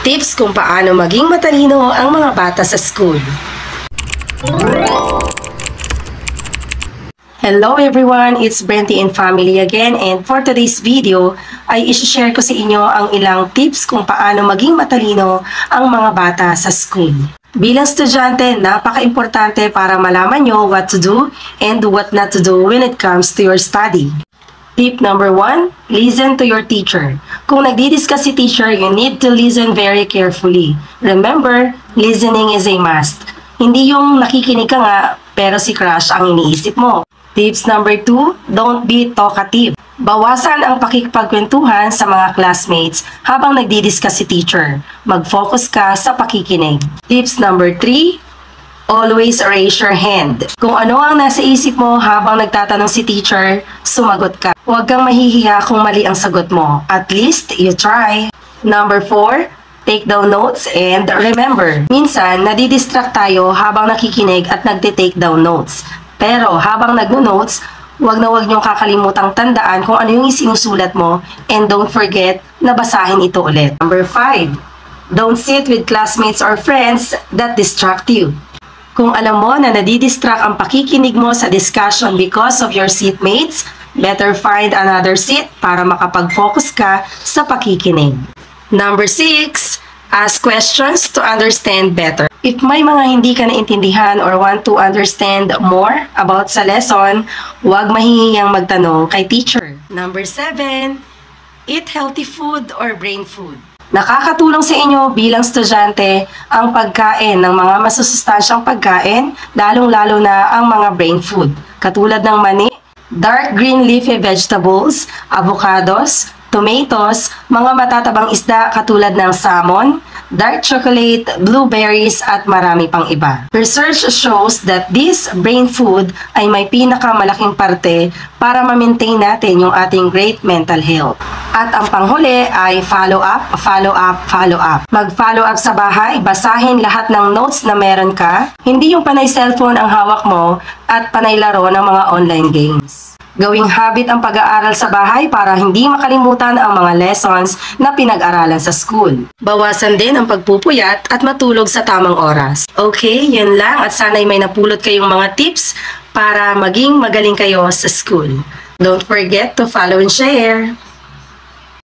Tips kung paano maging matalino ang mga bata sa school. Hello everyone! It's Brenty and family again, and for today's video ay isi-share ko sa inyo ang ilang tips kung paano maging matalino ang mga bata sa school. Bilang estudyante, napaka-importante para malaman nyo what to do and what not to do when it comes to your study. Tip number 1, listen to your teacher. Kung nagdi-discuss si teacher, you need to listen very carefully. Remember, listening is a must. Hindi yung nakikinig ka nga, pero si crush ang iniisip mo. Tips number 2, don't be talkative. Bawasan ang pakikipagkwentuhan sa mga classmates habang nagdi-discuss si teacher. Mag-focus ka sa pakikinig. Tips number 3, always raise your hand. Kung ano ang nasa isip mo habang nagtatanong si teacher, sumagot ka. Huwag kang mahihiya kung mali ang sagot mo. At least, you try. Number 4, take down notes and remember. Minsan, nadidistract tayo habang nakikinig at nagte-take down notes. Pero habang nagno-notes, huwag niyong kakalimutang tandaan kung ano yung isinusulat mo and don't forget na basahin ito ulit. Number 5, don't sit with classmates or friends that distract you. Kung alam mo na nadidistract ang pakikinig mo sa discussion because of your seatmates, better find another seat para makapag-focus ka sa pakikinig. Number 6, ask questions to understand better. If may mga hindi ka naintindihan or want to understand more about sa lesson, huwag mahihiyang magtanong kay teacher. Number 7, eat healthy food or brain food. Nakakatulong sa inyo bilang estudyante ang pagkain ng mga masusustansyang pagkain, lalong-lalo na ang mga brain food, katulad ng mani, dark green leafy vegetables, avocados, tomatoes, mga matatabang isda katulad ng salmon, dark chocolate, blueberries, at marami pang iba. Research shows that this brain food ay may pinakamalaking parte para ma-maintain natin yung ating great mental health. At ang panghuli ay follow up, follow up, follow up. Mag-follow up sa bahay, basahin lahat ng notes na meron ka, hindi yung panay cellphone ang hawak mo at panay laro ng mga online games. Gawing habit ang pag-aaral sa bahay para hindi makalimutan ang mga lessons na pinag-aralan sa school. Bawasan din ang pagpupuyat at matulog sa tamang oras. Okay, yan lang at sana'y may napulot kayong mga tips para maging magaling kayo sa school. Don't forget to follow and share.